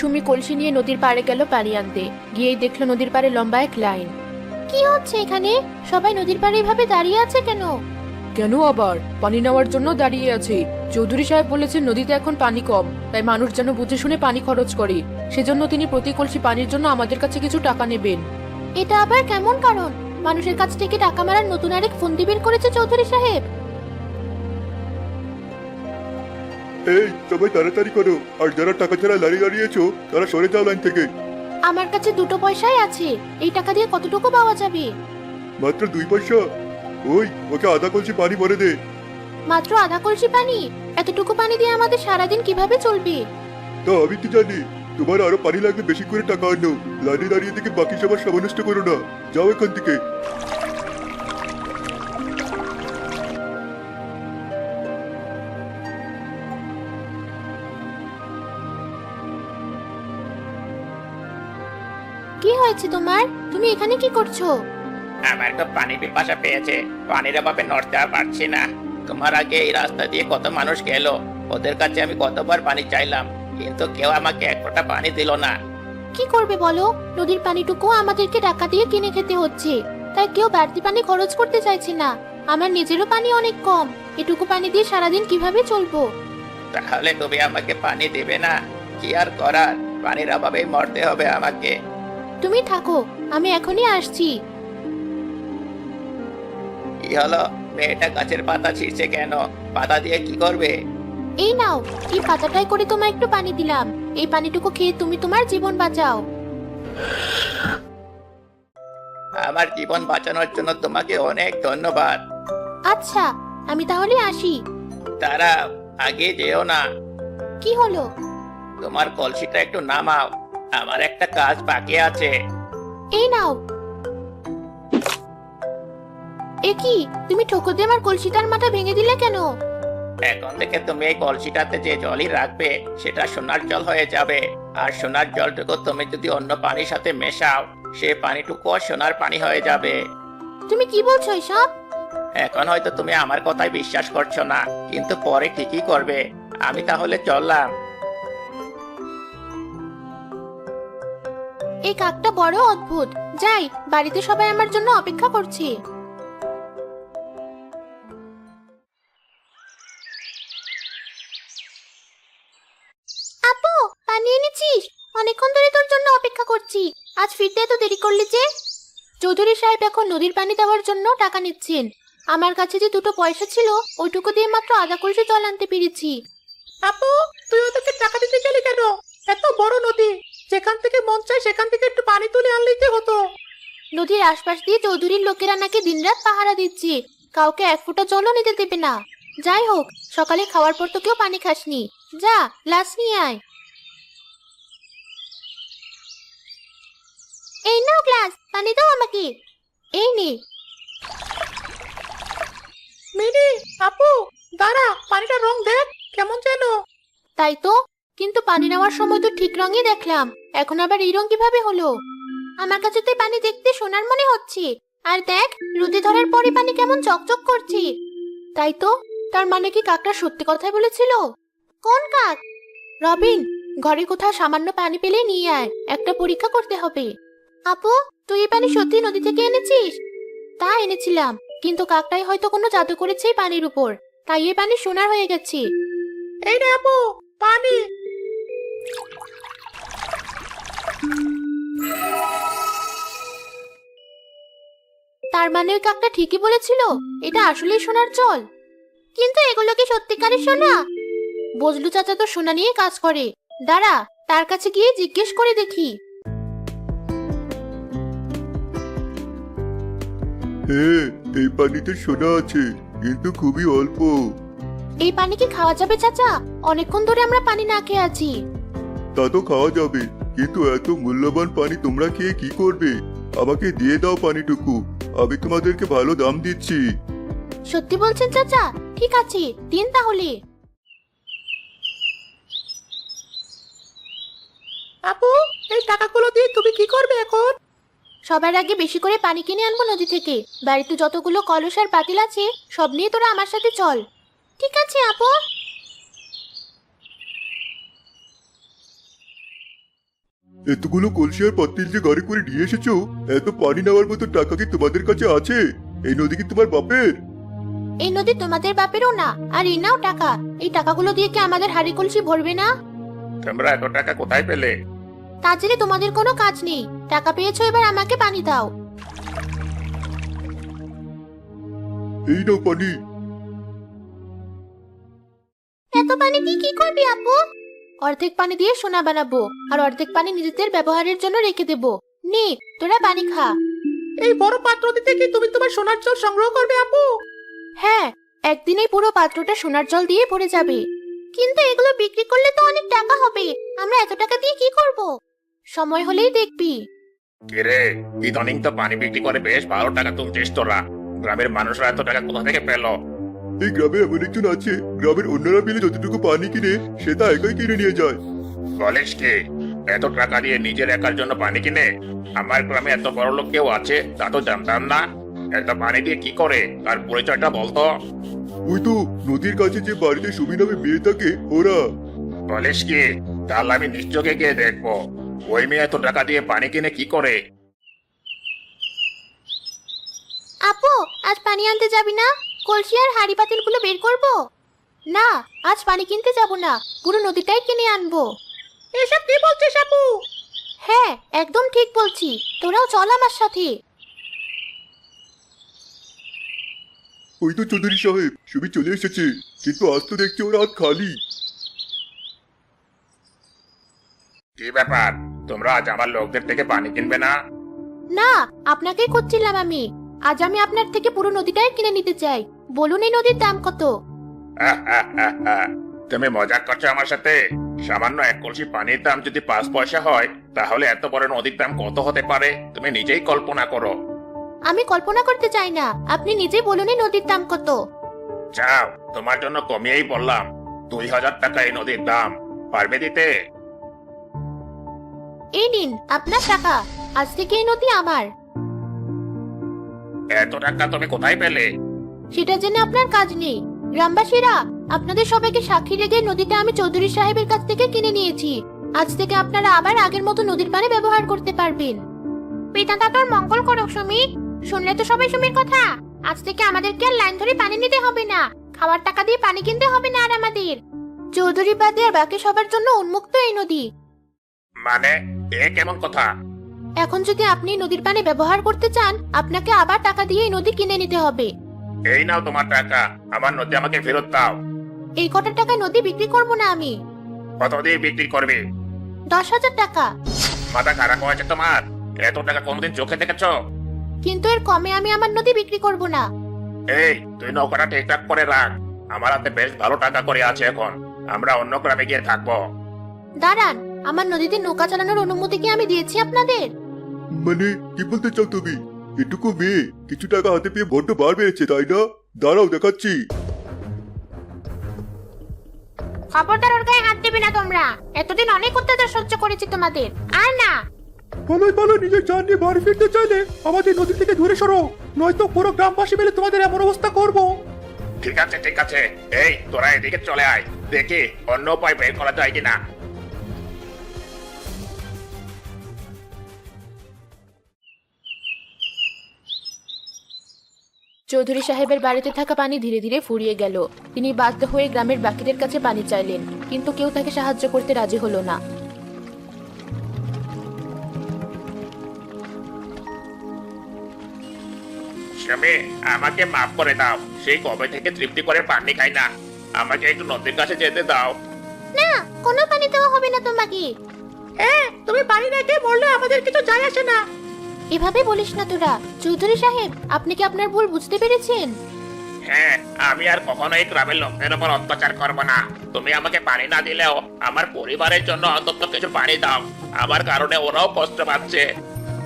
সুমি কলসি নিয়ে নদীর পাড়ে গেল পানি আনতে। গিয়েই দেখলো নদীর পাড়ে লম্বা এক লাইন। কি হচ্ছে এখানে? সবাই নদীর পাড়ে এভাবে দাঁড়িয়ে আছে কেন? কেন আবার? পানি নেওয়ার জন্য দাঁড়িয়ে আছি। চৌধুরী সাহেব বলেছেন নদীতে এখন পানি কম, তাই মানুষ যেন বুঝে শুনে পানি খরচ করে। সেজন্য তিনি প্রতি কলসি পানির জন্য আমাদের কাছে কিছু টাকা নেবেন। এটা আবার কেমন কারণ? মানুষের কাছ থেকে টাকা মারার নতুন আরেক ফন্দি বের করেছে চৌধুরী সাহেব। এই সবাই তাড়াতাড়ি করো, আর যারা টাকা ছাড়া দাঁড়িয়ে দাঁড়িয়েছো তারা সরে যাও লাইন থেকে। আমার কাছে 2 পয়সাই আছে, এই টাকা দিয়ে কতটুকু পাওয়া যাবে? মাত্র 2 পয়সা? ওই ওকে আধা কলসি পানি ভরে দে। মাত্র আধা কলসি পানি? এতটুকু পানি দিয়ে আমাদের সারাদিন কিভাবে চলবে? তা আমি কি জানি? তোমার আরো পানি লাগবে, বেশি করে টাকা আনো। লাইনে দাঁড়িয়ে থেকে বাকি সবার সময় নষ্ট করো না, যাও এখান থেকে। কি হয়েছে তোমার? তুমি এখানে কি করছো? আমার তো পানি পিপাসা পেয়েছে, পানির অভাবে নড়তে আর পারছি না। তোমার আগে এই রাস্তা দিয়ে কত মানুষ গেল, ওদের কাছে আমি কতবার পানি চাইলাম, কিন্তু কেউ আমাকে এক ফোঁটা পানি দিল না। কি করবে বলো? নদীর পানিটুকু আমাদেরকে টাকা দিয়ে কিনে খেতে হচ্ছে, তাই কেউ বাড়তি পানি খরচ করতে চাইছে না। আমার নিজেরও পানি অনেক কম, এটুকু পানি দিয়ে সারাদিন কিভাবে চলবো? তাহলে তুমি আমাকে পানি দেবে না? কি আর করার, পানির অভাবে মরতে হবে আমাকে। তুমি থাকো, আমি এখনই আসছি। কি হলো? মেয়েটা গাছের পাতা ছিঁড়ছে কেন? পাতা দিয়ে কি করবে? এই নাও, এই পাতাটাই করে তোমার একটু পানি দিলাম। এই পানিটুকু খেয়ে তুমি তোমার জীবন বাঁচাও। আমার জীবন বাঁচানোর জন্য তোমাকে অনেক ধন্যবাদ। আচ্ছা, আমি তাহলে আসি। তারা আগে যেও না। কি হলো? তোমার কলসিটা একটু নামাও, আমার একটা কাজ বাকি আছে। এই নাও। এ কি, তুমি ঠোকর দিয়ে আমার কলসিটার মাথা ভেঙে দিলে কেন? এখন থেকে তুমি এই কলসিটাতে যে জলই রাখবে সেটা সোনার জল হয়ে যাবে। আর সোনার জলটুকু তুমি যদি অন্য পানির সাথে মেশাও, সে পানিটুকু সোনার পানি হয়ে যাবে। তুমি কি বলছো এসব? এখন হয়তো তুমি আমার কথাই বিশ্বাস করছো না, কিন্তু পরে ঠিকই করবে। আমি তাহলে চললাম। এই কাকটা বড় অদ্ভুত। যাই, বাড়িতে সবাই আমার জন্য অপেক্ষা করছে। আপু, পানি এনেছিস? অনেকক্ষণ ধরে তোর জন্য অপেক্ষা করছি। আজ ফিরতে এত দেরি করলি যে? চৌধুরী সাহেব এখন নদীর পানি দেওয়ার জন্য টাকা নিচ্ছেন। আমার কাছে যে 2 পয়সা ছিল, ওইটুকু দিয়ে মাত্র আধা কলসি জল আনতে পেরেছি। আপু, তুই ওদেরকে টাকা দিতে গেলি কেন? এত বড় নদী, যেখান থেকে মন চায় সেখান থেকে একটু পানি তুলে আনলেই তো হতো। নদীর আশপাশ দিয়ে চৌধুরীর লোকেরা নাকি দিনরাত পাহারা দিচ্ছে, কাউকে 1 ফোঁটা জলও নিতে দেবে না। যাই হোক, সকালে খাওয়ার পর তো কেউ পানি খাসনি। যা, গ্লাস নিয়ে আয়। এই নাও গ্লাস, পানি দাও আমাকে। এই নে। মিনি, আপু, দাঁড়া, পানিটার রং দেখ কেমন যেন। তাই তো, কিন্তু পানি নেওয়ার সময় তো ঠিক রঙই দেখলাম, এখন আবার এই রং কিভাবে হলো? আমার কাছে তো এই পানি দেখতে সোনার মনে হচ্ছে। আর দেখ, রোদে ধরার পরে পানি কেমন চকচক করছে। তাই তো, তার মানে কি কাকটা সত্যি কথাই বলেছিল? কোন কাক? রবিন, ঘরে কোথাও সামান্য পানি পেলে নিয়ে আয়, একটা পরীক্ষা করতে হবে। আপু, তুই এই পানি সত্যি নদী থেকে এনেছিস? তা এনেছিলাম, কিন্তু কাকটাই হয়তো কোনো জাদু করেছে এই পানির উপর, তাই এই পানি সোনার হয়ে গেছে। এই রে আপু, পানি। তার মানে ওই কাকটা ঠিকই বলেছিল, এটা আসলেই সোনার জল। কিন্তু এগুলো কি সত্যিকারের সোনা? বজলু চাচা তো সোনা নিয়ে কাজ করে। দাঁড়া, তার কাছে গিয়ে জিজ্ঞেস করে দেখি। হ্যাঁ, এই পানিতে সোনা আছে, কিন্তু খুবই অল্প। এই পানি কি খাওয়া যাবে চাচা? অনেকক্ষণ ধরে আমরা পানি না খেয়ে আছি। তা তো খাওয়া যাবে, কিন্তু এত মূল্যবান পানি তোমরা খেয়ে কি করবে? আমাকে দিয়ে দাও পানিটুকু, আমি তোমাদেরকে ভালো দাম দিচ্ছি। সত্যি বলছেন চাচা? ঠিক আছে, দিন তাহলে। আপু, এই টাকাগুলো দিয়ে তুমি কি করবে এখন? সবার আগে বেশি করে পানি কিনে আনবো নদী থেকে। বাড়িতে যতগুলো কলস আর পাতিল আছে, সব নিয়ে তোরা আমার সাথে চল। ঠিক আছে আপু। এতগুলো কলসি আর পাতিল যে গাড়ি করে নিয়ে এসেছো, এত পানি নেওয়ার মতো টাকা কি তোমাদের কাছে আছে? এই নদী কি তোমার বাপের? এই নদী তোমাদের বাপেরও না, আর এই নাও টাকা। এই টাকাগুলো দিয়ে কি আমাদের হাড়ি কলসি ভরবে না? তোমরা এত টাকা কোথায় পেলে? তা জেনে তোমাদের কোনো কাজ নেই। টাকা পেয়েছো, এবার আমাকে পানি দাও। এই নাও পানি। এত পানি দিয়ে কি করবি আপু? অর্ধেক পানি দিয়ে সোনা বানাবো, আর অর্ধেক পানি নিজেদের ব্যবহারের জন্য রেখে দেবো। নে, তোরা পানি খা। এই বড় পাত্রটিতে কি তুমি তোমার সোনার জল সংগ্রহ করবে আপু? হ্যাঁ, একদিনেই পুরো পাত্রটা সোনার জল দিয়ে ভরে যাবে। কিন্তু এগুলো বিক্রি করলে তো অনেক টাকা হবে। আমরা এত টাকা দিয়ে কি করব? সময় হলেই দেখবি। কিরে, ইদানিং তো পানি বিক্রি করে বেশ ভালো টাকা তুলছিস তোরা। গ্রামের মানুষরা এত টাকা কোথা থেকে পেল? এই গ্রামে এমন একজন আছে, গ্রামের অন্যরা মিলে যতটুকু পানি কিনে সেটা একাই কিনে নিয়ে যায়। বলিস কি? এত টাকা দিয়ে নিজের একার জন্য পানি কিনে? আমার গ্রামে এত বড় লোক কেউ আছে তা তো জানতাম না। এত পানি দিয়ে কি করে, তার পরিচয়টা বলতো। ওই তো নদীর কাছে যে বাড়িতে সুমি নামে মেয়ে থাকে, ওরা। বলিস কি? তাহলে আমি নিশ্চয়ই গিয়ে দেখবো ওই মেয়ে এত টাকা দিয়ে পানি কিনে কি করে। আপু, আজ পানি আনতে যাবি না? কলসি আর হাঁড়ি পাতিলগুলো বের করব। না, আজ পানি কিনতে যাব না, পুরো নদীটাই কিনে আনবো। এসব কি বলছিস আপু? হ্যাঁ, একদম ঠিক বলছি। তোরাও চল আমার সাথে। ওই তো চৌধুরী সাহেব, সুমি চলে এসেছে, কিন্তু আজ তো দেখছি ওর হাত খালি। কি ব্যাপার, তোমরা আজ আমার লোকদের থেকে পানি কিনবে না? না, আপনাকেই খুঁজছিলাম আমি। আজ আমি আপনার থেকে পুরো নদীটাই কিনে নিতে চাই। বলুন এই নদীর দাম কত? তুমি মজাক করছো আমার সাথে? সামান্য এক কলসি পানির দাম যদি 5 পয়সা হয়, তাহলে এত বড় নদীর দাম কত হতে পারে তুমি নিজেই কল্পনা করো। আমি কল্পনা করতে চাই না, আপনি নিজেই বলুন এই নদীর দাম কত। যাও, তোমার জন্য কমিয়েই বললাম। 2000 টাকা এই নদীর দাম। পারবে দিতে? এই নিন আপনার টাকা। আজ থেকে এই নদী আমার। এত টাকা তুমি কোথায় পেলে? সেটা জেনে আপনার কাজ নেই। গ্রামবাসীরা, আপনাদের সবাইকে সাক্ষী রেখে নদীটা আমি চৌধুরী সাহেবের কাছ থেকে কিনে নিয়েছি। আজ থেকে আপনারা আবার আগের মতো নদীর পানি ব্যবহার করতে পারবেন। পিতাটা তোর মঙ্গল করুক সুমি। শুনলে তো সবাই সুমির কথা। আজ থেকে আমাদেরকে আর লাইন ধরে পানি নিতে হবে না, খাওয়ার টাকা দিয়ে পানি কিনতে হবে না আর আমাদের। চৌধুরী বাদে আর বাকি সবার জন্য উন্মুক্ত এই নদী। মানে, এ কেমন কথা? এখন যদি আপনি নদীর পানি ব্যবহার করতে চান, আপনাকে আবার টাকা দিয়ে এই নদী কিনে নিতে হবে। এই নাও তোমার টাকা, আমার নদী আমাকে ফেরত দাও। এই কটা টাকায় নদী বিক্রি করব না আমি। কত দিয়ে বিক্রি করবে? 10,000 টাকা। মাথা খারাপ হয়েছে তোমার? এত টাকা কোনদিন চোখে দেখেছো? কিন্তু এর কমে আমি আমার নদী বিক্রি করব না। এই, তুই নৌকাটা ঠিকঠাক করে রাখ। আমার হাতে বেশ ভালো টাকা করে আছে এখন। আমরা অন্য গ্রামে গিয়ে থাকবো। দাঁড়ান, আমার নদীতে নৌকা চালানোর অনুমতি কি আমি দিয়েছি আপনাদের? মানে কি বলতে চাও তুমি? এটুকু মেয়ে কিছু টাকা হাতে পেয়ে বড্ড বার বেড়েছে, তাই না? দাঁড়াও দেখাচ্ছি। খবরদার ওর গায়ে হাত দেবে না তোমরা। এতদিন অনেক অত্যাচার সহ্য করেছি তোমাদের, আর না। পালোই পালো, নিজের জান নিয়ে বাড়ি ফিরতে চাইলে আমাদের নদী থেকে দূরে সরো, নয়তো পুরো গ্রামবাসী মিলে তোমাদের এমন অবস্থা করব। ঠিক আছে ঠিক আছে, এই তোরা এদিকে চলে আয়, দেখি অন্য উপায় বের করা যায় কিনা। চৌধুরী সাহেবের বাড়িতে থাকা পানি ধীরে ধীরে ফুরিয়ে গেল। তিনি বাধ্য হয়ে গ্রামের বাকিদের কাছে পানি চাইলেন, কিন্তু কেউ তাকে সাহায্য করতে রাজি হলো না। স্বামী, আমাকে মাফ করে দাও। সেই কবে থেকে তৃপ্তি করে পানি খাই না। আমাকে একটু নদীর কাছে যেতে দাও। না, কোনো পানি দেওয়া হবে না তোমাকে। হ্যাঁ, তুমি পানি রেখে মরলে আমাদের কিছু যায় আসে না। এভাবে বলিস না তোরা। চৌধুরী সাহেব, আপনি কি আপনার ভুল বুঝতে পেরেছেন? হ্যাঁ, আমি আর কখনোই গ্রামের লোকদের উপর অত্যাচার করব না। তুমি আমাকে পানি না দিলেও আমার পরিবারের জন্য অন্তত কিছু পানি দাও। আমার কারণে ওরাও কষ্ট পাচ্ছে।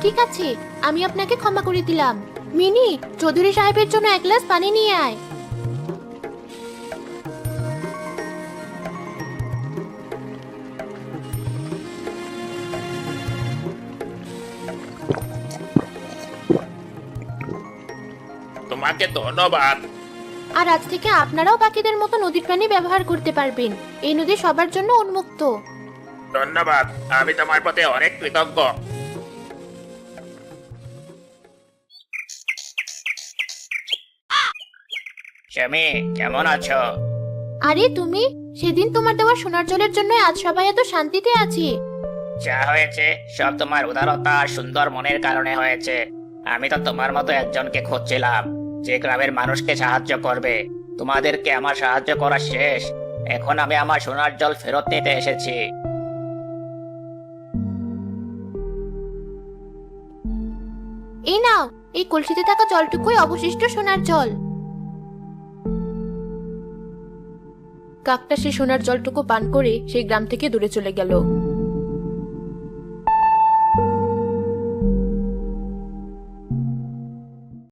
ঠিক আছে, আমি আপনাকে ক্ষমা করে দিলাম। মিনি, চৌধুরী সাহেবের জন্য 1 গ্লাস পানি নিয়ে আয়। তোমাকে ধন্যবাদ। আর আজ থেকে আপনারাও বাকিদের মতো নদীর পানি ব্যবহার করতে পারবেন। এই নদী সবার জন্য উন্মুক্ত। ধন্যবাদ, আমি তোমার প্রতি অনেক কৃতজ্ঞ। স্বামী, কেমন আছো? আরে তুমি, সেদিন তোমার দেওয়া সোনার জলের জন্য আজ সবাই এত শান্তিতে আছি। যা হয়েছে সব তোমার উদারতা আর সুন্দর মনের কারণে হয়েছে। আমি তো তোমার মতো একজনকে খুঁজছিলাম, যে গ্রামের মানুষকে সাহায্য করবে। তোমাদেরকে আমার সাহায্য করা শেষ, এখন আমি আমার সোনার জল ফেরত নিতে এসেছি। এই নাও, এই কলসিতে থাকা জলটুকুই অবশিষ্ট সোনার জল। কাকটা সে সোনার জলটুকু পান করে সেই গ্রাম থেকে দূরে চলে গেল।